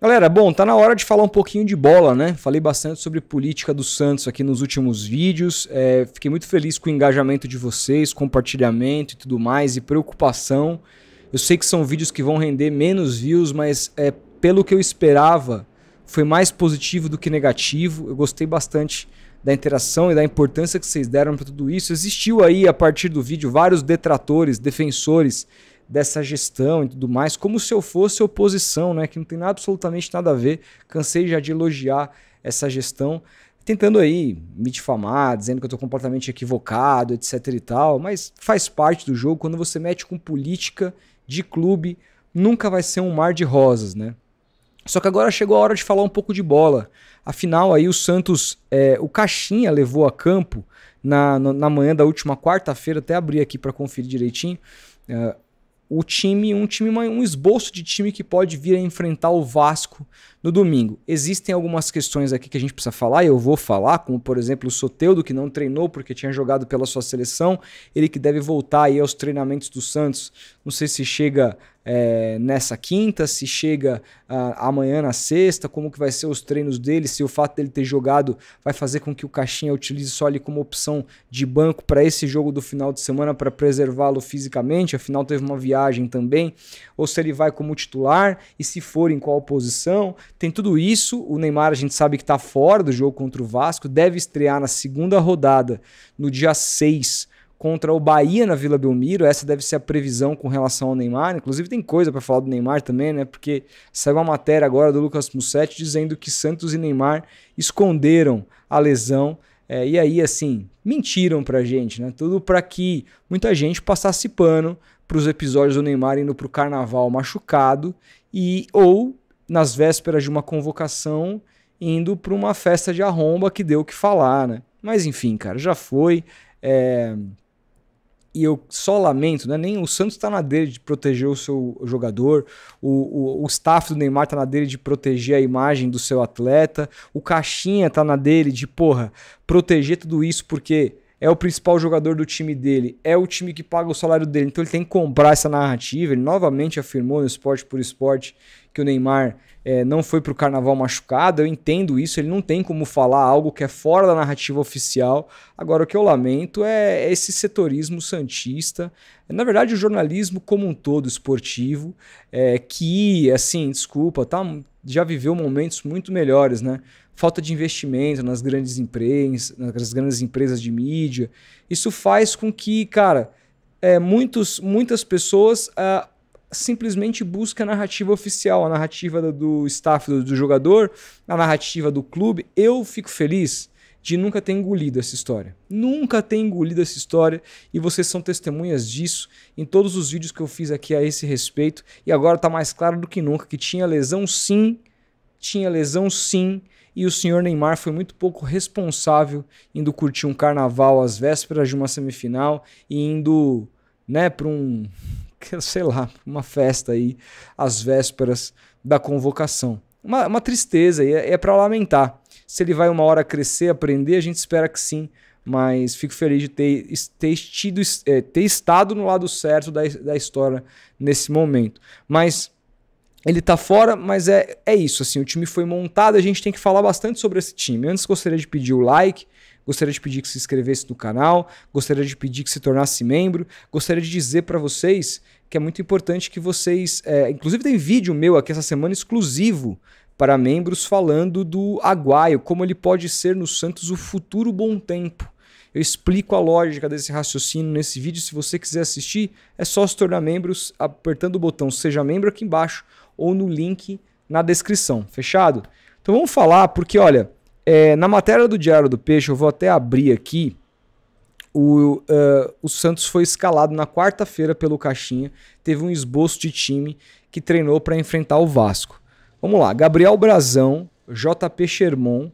Galera, bom, tá na hora de falar um pouquinho de bola, né? Falei bastante sobre política do Santos aqui nos últimos vídeos. Fiquei muito feliz com o engajamento de vocês, compartilhamento e tudo mais, e preocupação. Eu sei que são vídeos que vão render menos views, mas pelo que eu esperava, foi mais positivo do que negativo. Eu gostei bastante da interação e da importância que vocês deram para tudo isso. Existiu aí, a partir do vídeo, vários detratores, defensores dessa gestão e tudo mais, como se eu fosse oposição, né? Que não tem absolutamente nada a ver. Cansei já de elogiar essa gestão, tentando aí me difamar, dizendo que eu estou completamente equivocado, etc e tal, mas faz parte do jogo. Quando você mete com política de clube, nunca vai ser um mar de rosas, né? Só que agora chegou a hora de falar um pouco de bola. Afinal, aí o Santos, o Caixinha levou a campo na manhã da última quarta-feira, até abri aqui para conferir direitinho, um esboço de time que pode vir a enfrentar o Vasco no domingo. Existem algumas questões aqui que a gente precisa falar, e eu vou falar, como por exemplo o Soteldo, que não treinou porque tinha jogado pela sua seleção, ele que deve voltar aí aos treinamentos do Santos, não sei se chega nessa quinta, se chega amanhã na sexta, como que vai ser os treinos dele, se o fato dele ter jogado vai fazer com que o Caixinha utilize só ali como opção de banco para esse jogo do final de semana para preservá-lo fisicamente, afinal teve uma viagem também, ou se ele vai como titular e se for em qual posição. Tem tudo isso. O Neymar a gente sabe que está fora do jogo contra o Vasco, deve estrear na segunda rodada no dia 6 contra o Bahia na Vila Belmiro. Essa deve ser a previsão com relação ao Neymar. Inclusive tem coisa para falar do Neymar também, né? Porque saiu uma matéria agora do Lucas Mussetti dizendo que Santos e Neymar esconderam a lesão. E aí, assim, mentiram pra gente, né? Tudo para que muita gente passasse pano para os episódios do Neymar indo pro carnaval machucado ou nas vésperas de uma convocação indo para uma festa de arromba que deu o que falar, né? Mas enfim, cara, já foi. E eu só lamento, né? Nem o Santos tá na dele de proteger o seu jogador, o staff do Neymar tá na dele de proteger a imagem do seu atleta, o Caixinha tá na dele de, proteger tudo isso porque é o principal jogador do time dele, é o time que paga o salário dele, então ele tem que comprar essa narrativa. Ele novamente afirmou no Esporte por Esporte que o Neymar não foi pro carnaval machucado. Eu entendo isso, ele não tem como falar algo que é fora da narrativa oficial. Agora, o que eu lamento é esse setorismo santista, na verdade o jornalismo como um todo esportivo, que, assim, desculpa, já viveu momentos muito melhores, né? Falta de investimento nas grandes empresas de mídia. Isso faz com que, cara, muitas pessoas simplesmente buscam a narrativa oficial, a narrativa do staff do jogador, a narrativa do clube. Eu fico feliz de nunca ter engolido essa história. Nunca ter engolido essa história, e vocês são testemunhas disso em todos os vídeos que eu fiz aqui a esse respeito. E agora tá mais claro do que nunca que tinha lesão sim, e o senhor Neymar foi muito pouco responsável indo curtir um carnaval às vésperas de uma semifinal e indo, né, para uma festa aí às vésperas da convocação. Uma tristeza, e é para lamentar. Se ele vai uma hora crescer, aprender, a gente espera que sim, mas fico feliz de ter estado no lado certo da história nesse momento. Mas ele tá fora, mas é isso, assim, o time foi montado, a gente tem que falar bastante sobre esse time. Antes, gostaria de pedir o like, gostaria de pedir que se inscrevesse no canal, gostaria de pedir que se tornasse membro, gostaria de dizer para vocês que é muito importante que vocês... inclusive tem vídeo meu aqui essa semana exclusivo para membros falando do Aguaio, como ele pode ser no Santos o futuro bom tempo. Eu explico a lógica desse raciocínio nesse vídeo. Se você quiser assistir, é só se tornar membro apertando o botão Seja Membro aqui embaixo ou no link na descrição. Fechado? Então vamos falar, porque olha, na matéria do Diário do Peixe, eu vou até abrir aqui, o Santos foi escalado na quarta-feira pelo Caixinha, teve um esboço de time que treinou para enfrentar o Vasco. Vamos lá, Gabriel Brazão, JP Sherman,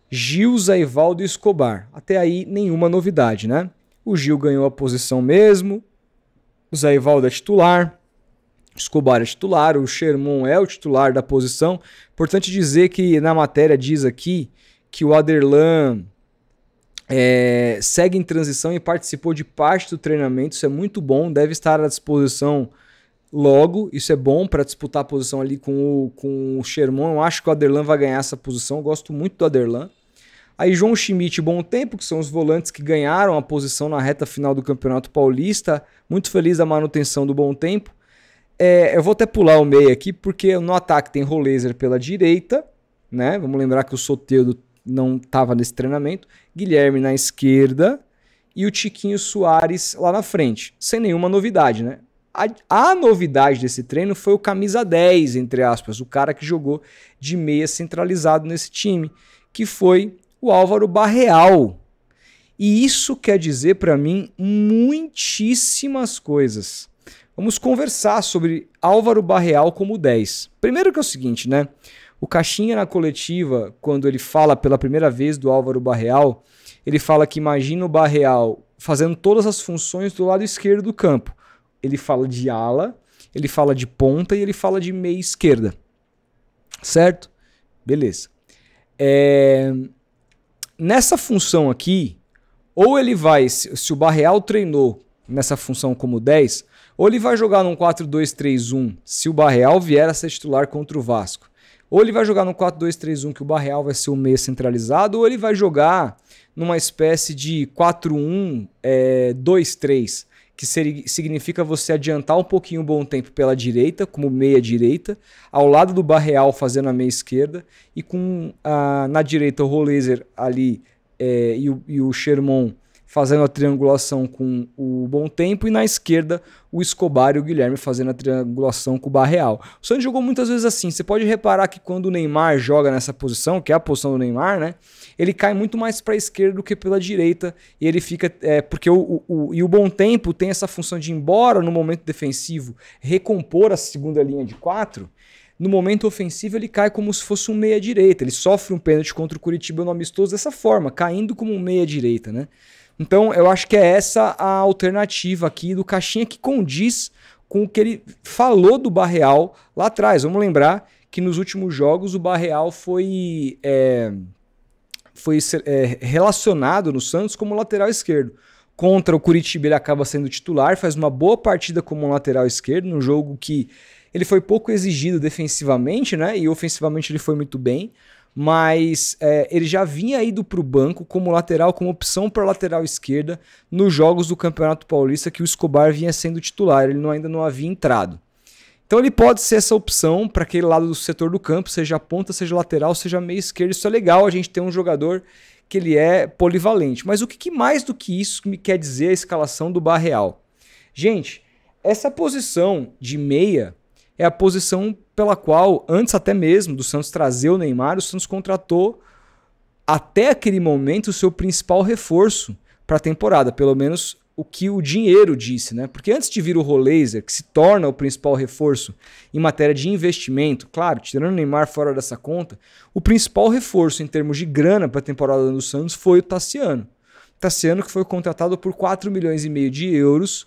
Gil, Zaivaldo e Escobar. Até aí nenhuma novidade, né? O Gil ganhou a posição mesmo, o Zaivaldo é titular, o Escobar é titular, o Sherman é o titular da posição. Importante dizer que na matéria diz aqui que o Aderlan segue em transição e participou de parte do treinamento. Isso é muito bom, deve estar à disposição logo. Isso é bom para disputar a posição ali com o Sherman. Eu acho que o Aderlan vai ganhar essa posição. Eu gosto muito do Aderlan. Aí João Schmidt e Bom Tempo, que são os volantes que ganharam a posição na reta final do Campeonato Paulista. Muito feliz da manutenção do Bom Tempo. Eu vou até pular o meio aqui, porque no ataque tem Roleiser pela direita, né? Vamos lembrar que o Soteldo não estava nesse treinamento. Guilherme na esquerda e o Tiquinho Soares lá na frente. Sem nenhuma novidade, né? A novidade desse treino foi o camisa 10, entre aspas, o cara que jogou de meia centralizado nesse time, que foi o Álvaro Barreal. E isso quer dizer para mim muitíssimas coisas. Vamos conversar sobre Álvaro Barreal como 10. Primeiro que é o seguinte, né? O Caixinha na coletiva, quando ele fala pela primeira vez do Álvaro Barreal, ele fala que imagina o Barreal fazendo todas as funções do lado esquerdo do campo. Ele fala de ala, ele fala de ponta e ele fala de meia esquerda. Certo? Beleza. Nessa função aqui, ou ele vai, se o Barreal treinou nessa função como 10, ou ele vai jogar num 4-2-3-1 se o Barreal vier a ser titular contra o Vasco. Ou ele vai jogar no 4-2-3-1 que o Barreal vai ser o meia centralizado, ou ele vai jogar numa espécie de 4-1-2-3, que significa você adiantar um pouquinho o Bom Tempo pela direita, como meia direita, ao lado do Barreal fazendo a meia esquerda, e com na direita o Roleiser ali e o Sherman fazendo a triangulação com o Bom Tempo, e na esquerda o Escobar e o Guilherme fazendo a triangulação com o Barreal. O Santos jogou muitas vezes assim. Você pode reparar que quando o Neymar joga nessa posição, que é a posição do Neymar, né, ele cai muito mais para a esquerda do que pela direita, e ele fica porque o Bom Tempo tem essa função de, embora no momento defensivo recompor a segunda linha de 4, no momento ofensivo ele cai como se fosse um meia-direita. Ele sofre um pênalti contra o Curitiba no amistoso dessa forma, caindo como um meia-direita, né? Então eu acho que é essa a alternativa aqui do Caixinha, que condiz com o que ele falou do Barreal lá atrás. Vamos lembrar que nos últimos jogos o Barreal foi relacionado no Santos como lateral esquerdo. Contra o Curitiba ele acaba sendo titular, faz uma boa partida como lateral esquerdo, num jogo que ele foi pouco exigido defensivamente, né? E ofensivamente ele foi muito bem. Mas ele já vinha ido para o banco como lateral, como opção para lateral esquerda nos jogos do Campeonato Paulista que o Escobar vinha sendo titular, ele ainda não havia entrado. Então ele pode ser essa opção para aquele lado do setor do campo, seja ponta, seja lateral, seja meio esquerdo. Isso é legal, a gente tem um jogador que ele é polivalente. Mas o que mais do que isso me quer dizer a escalação do Barreal? Gente, essa posição de meia é a posição pela qual, antes até mesmo do Santos trazer o Neymar, o Santos contratou até aquele momento o seu principal reforço para a temporada, pelo menos o que o dinheiro disse, né? Porque antes de vir o Roleiser, que se torna o principal reforço em matéria de investimento, claro, tirando o Neymar fora dessa conta, o principal reforço em termos de grana para a temporada do Santos foi o Tassiano. Tassiano, que foi contratado por 4,5 milhões de euros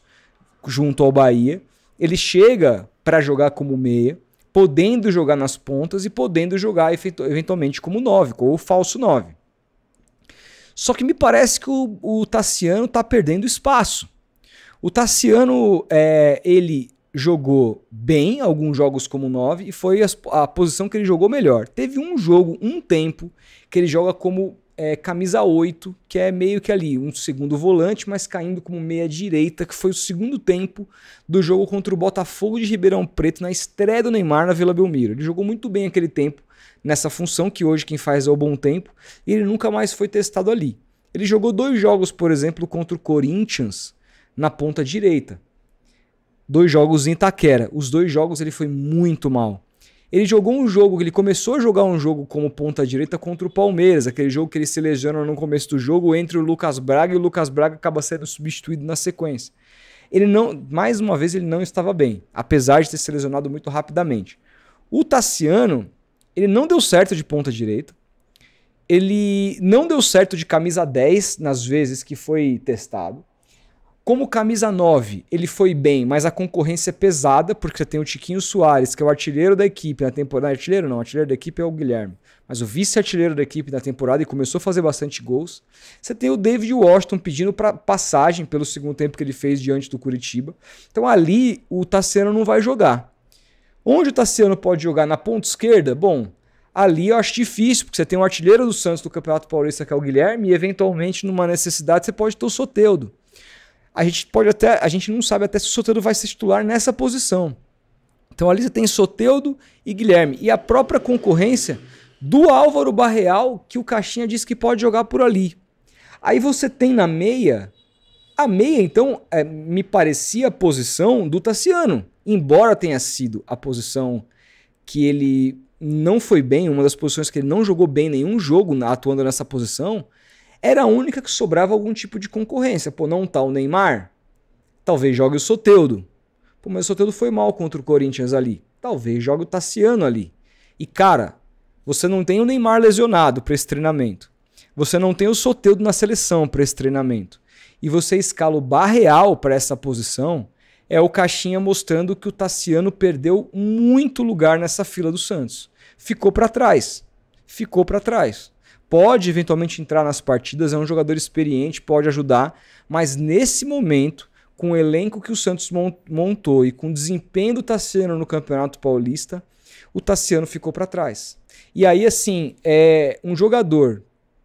junto ao Bahia. Ele chega para jogar como meia, podendo jogar nas pontas e podendo jogar eventualmente como 9, ou falso 9. Só que me parece que o Tassiano está perdendo espaço. O Tassiano, ele jogou bem alguns jogos como 9 e foi a posição que ele jogou melhor. Teve um jogo, um tempo, que ele joga como camisa 8, que é meio que ali um segundo volante, mas caindo como meia direita, que foi o segundo tempo do jogo contra o Botafogo de Ribeirão Preto, na estreia do Neymar na Vila Belmiro. Ele jogou muito bem aquele tempo nessa função, que hoje quem faz é o Bom Tempo, e ele nunca mais foi testado ali. Ele jogou 2 jogos, por exemplo, contra o Corinthians na ponta direita. 2 jogos em Itaquera. Os 2 jogos ele foi muito mal. Ele jogou um jogo, ele começou a jogar um jogo como ponta direita contra o Palmeiras, aquele jogo que ele se lesiona no começo do jogo entre o Lucas Braga, e o Lucas Braga acaba sendo substituído na sequência. Ele não, mais uma vez, ele não estava bem, apesar de ter se lesionado muito rapidamente. O Tassiano, ele não deu certo de ponta direita, ele não deu certo de camisa 10 nas vezes que foi testado. Como camisa 9, ele foi bem, mas a concorrência é pesada, porque você tem o Tiquinho Soares, que é o artilheiro da equipe na temporada. Artilheiro não, artilheiro da equipe é o Guilherme. Mas o vice-artilheiro da equipe na temporada e começou a fazer bastante gols. Você tem o David Washington pedindo para passagem pelo segundo tempo que ele fez diante do Curitiba. Então ali o Tassiano não vai jogar. Onde o Tassiano pode jogar? Na ponta esquerda? Bom, ali eu acho difícil, porque você tem o artilheiro do Santos do Campeonato Paulista, que é o Guilherme, e eventualmente, numa necessidade, você pode ter o Soteldo. A gente não sabe até se o Soteldo vai ser titular nessa posição. Então ali você tem Soteldo e Guilherme. E a própria concorrência do Álvaro Barreal, que o Caixinha disse que pode jogar por ali. Aí você tem na meia. A meia, então, me parecia a posição do Tassiano. Embora tenha sido a posição que ele não foi bem, uma das posições que ele não jogou bem nenhum jogo atuando nessa posição, era a única que sobrava algum tipo de concorrência. Pô, não tá o Neymar? Talvez jogue o Soteldo. Pô, mas o Soteldo foi mal contra o Corinthians ali. Talvez jogue o Tassiano ali. E, cara, você não tem o Neymar lesionado para esse treinamento. Você não tem o Soteldo na seleção para esse treinamento. E você escala o Barreal para essa posição, é o Caixinha mostrando que o Tassiano perdeu muito lugar nessa fila do Santos. Ficou para trás. Ficou para trás. Pode eventualmente entrar nas partidas, é um jogador experiente, pode ajudar, mas nesse momento, com o elenco que o Santos montou e com o desempenho do Tassiano no Campeonato Paulista, o Tassiano ficou para trás. E aí, assim, um jogador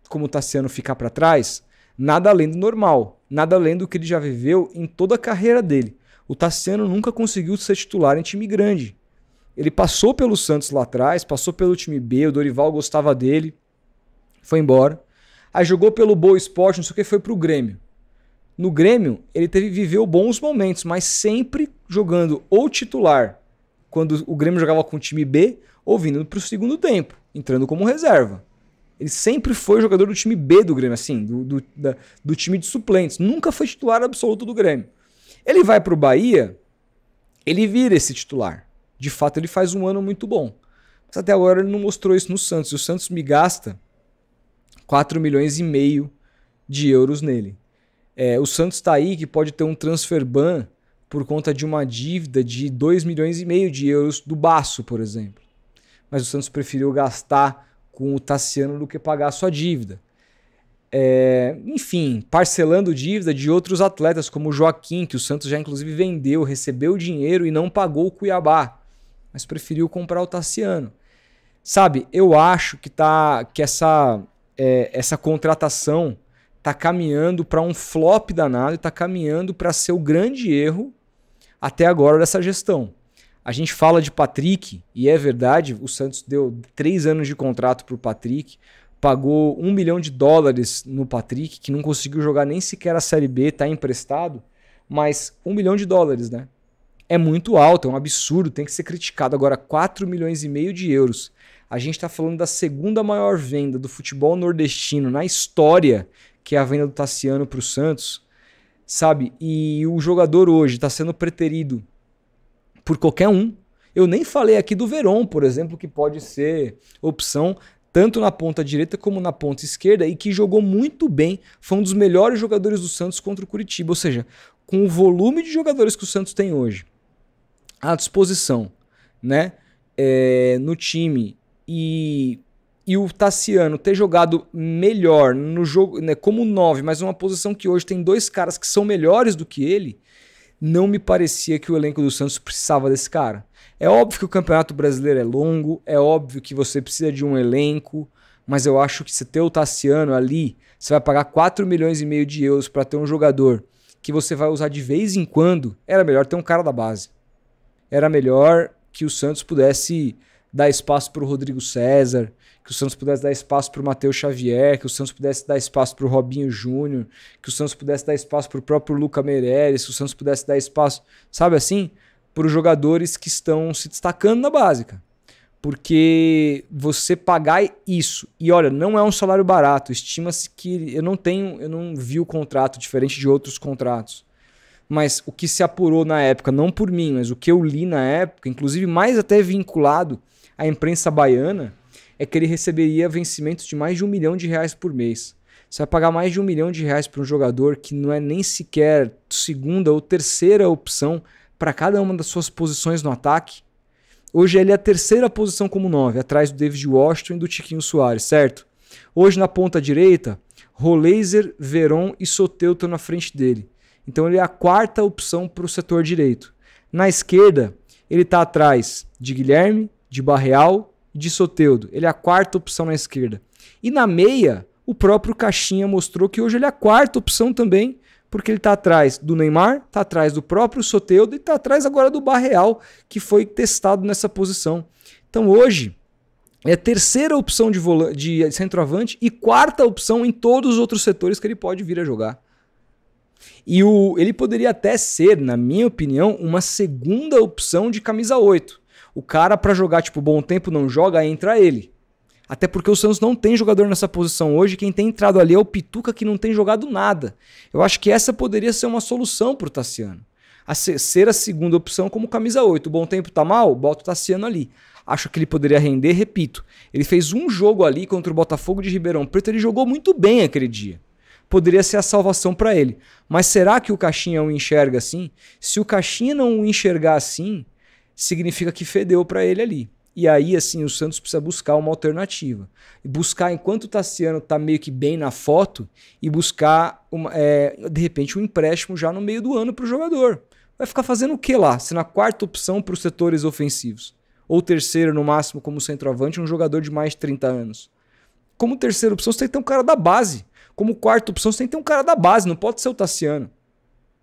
como o Tassiano ficar para trás, nada além do normal, nada além do que ele já viveu em toda a carreira dele. O Tassiano nunca conseguiu ser titular em time grande. Ele passou pelo Santos lá atrás, passou pelo time B, o Dorival gostava dele, foi embora. Aí jogou pelo Boa Esporte, não sei o que, foi pro Grêmio. No Grêmio, ele viveu bons momentos, mas sempre jogando ou titular, quando o Grêmio jogava com o time B, ou vindo pro segundo tempo, entrando como reserva. Ele sempre foi jogador do time B do Grêmio, assim, do time de suplentes. Nunca foi titular absoluto do Grêmio. Ele vai pro Bahia, ele vira esse titular. De fato, ele faz um ano muito bom. Mas até agora ele não mostrou isso no Santos. E o Santos me gasta 4,5 milhões de euros nele. O Santos está aí que pode ter um transfer ban por conta de uma dívida de 2,5 milhões de euros do Baço, por exemplo. Mas o Santos preferiu gastar com o Tassiano do que pagar a sua dívida. Enfim, parcelando dívida de outros atletas, como o Joaquim, que o Santos já inclusive vendeu, recebeu o dinheiro e não pagou o Cuiabá, mas preferiu comprar o Tassiano. Sabe, eu acho que essa contratação está caminhando para um flop danado e está caminhando para ser o grande erro até agora dessa gestão. A gente fala de Patrick, e é verdade, o Santos deu 3 anos de contrato para o Patrick, pagou $1 milhão no Patrick, que não conseguiu jogar nem sequer a Série B, está emprestado, mas $1 milhão, né? É muito alto, é um absurdo, tem que ser criticado. Agora, 4,5 milhões de euros. A gente está falando da segunda maior venda do futebol nordestino na história, que é a venda do Tassiano para o Santos, sabe? E o jogador hoje está sendo preterido por qualquer um. Eu nem falei aqui do Veron, por exemplo, que pode ser opção tanto na ponta direita como na ponta esquerda e que jogou muito bem, foi um dos melhores jogadores do Santos contra o Curitiba. Ou seja, com o volume de jogadores que o Santos tem hoje à disposição, né, no time, e o Tassiano ter jogado melhor no jogo, né, como 9, mas uma posição que hoje tem 2 caras que são melhores do que ele, não me parecia que o elenco do Santos precisava desse cara. É óbvio que o Campeonato Brasileiro é longo, é óbvio que você precisa de um elenco, mas eu acho que se ter o Tassiano ali, você vai pagar 4,5 milhões de euros para ter um jogador que você vai usar de vez em quando, era melhor ter um cara da base. Era melhor que o Santos pudesse dar espaço para o Rodrigo César, que o Santos pudesse dar espaço para o Matheus Xavier, que o Santos pudesse dar espaço para o Robinho Júnior, que o Santos pudesse dar espaço para o próprio Luca Meireles, que o Santos pudesse dar espaço, sabe assim, para os jogadores que estão se destacando na básica. Porque você pagar isso, e olha, não é um salário barato, estima-se que eu não vi o contrato diferente de outros contratos. Mas o que se apurou na época, não por mim, mas o que eu li na época, inclusive mais até vinculado à imprensa baiana, é que ele receberia vencimentos de mais de R$1 milhão por mês. Você vai pagar mais de R$1 milhão para um jogador que não é nem sequer segunda ou terceira opção para cada uma das suas posições no ataque. Hoje ele é a terceira posição como 9, atrás do David Washington e do Tiquinho Soares, certo? Hoje na ponta direita, Roleiser, Veron e Soteldo estão na frente dele. Então ele é a quarta opção para o setor direito. Na esquerda, ele está atrás de Guilherme, de Barreal e de Soteldo. Ele é a quarta opção na esquerda. E na meia, o próprio Caixinha mostrou que hoje ele é a quarta opção também, porque ele está atrás do Neymar, está atrás do próprio Soteldo e está atrás agora do Barreal, que foi testado nessa posição. Então hoje é a terceira opção de centroavante e quarta opção em todos os outros setores que ele pode vir a jogar. E ele poderia até ser, na minha opinião, uma segunda opção de camisa 8. O cara para jogar, tipo, bom tempo não joga, entra ele. Até porque o Santos não tem jogador nessa posição hoje. Quem tem entrado ali é o Pituca, que não tem jogado nada. Eu acho que essa poderia ser uma solução pro Tassiano. Ser a segunda opção como camisa 8. O bom tempo tá mal? Bota o Tassiano ali. Acho que ele poderia render, repito. Ele fez um jogo ali contra o Botafogo de Ribeirão Preto. Ele jogou muito bem aquele dia. Poderia ser a salvação para ele. Mas será que o Caixinha o enxerga assim? Se o Caixinha não o enxergar assim, significa que fedeu para ele ali. E aí, assim, o Santos precisa buscar uma alternativa. E buscar, enquanto o Tassiano tá meio que bem na foto, e buscar, de repente, um empréstimo já no meio do ano pro jogador. Vai ficar fazendo o que lá? Se na quarta opção para os setores ofensivos. Ou terceira, no máximo, como centroavante, um jogador de mais de 30 anos. Como terceira opção, você tem que ter um cara da base. Como quarta opção, você tem que ter um cara da base. Não pode ser o Tassiano.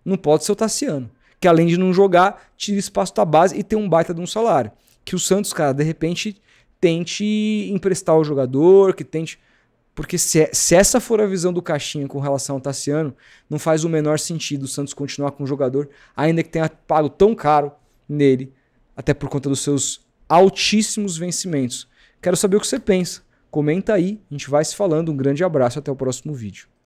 Não pode ser o Tassiano. Que além de não jogar, tira espaço da base e tem um baita de um salário. Que o Santos, cara, de repente, tente emprestar o jogador, que tente... Porque se essa for a visão do Caixinha com relação ao Tassiano, não faz o menor sentido o Santos continuar com o jogador, ainda que tenha pago tão caro nele, até por conta dos seus altíssimos vencimentos. Quero saber o que você pensa. Comenta aí, a gente vai se falando. Um grande abraço, até o próximo vídeo.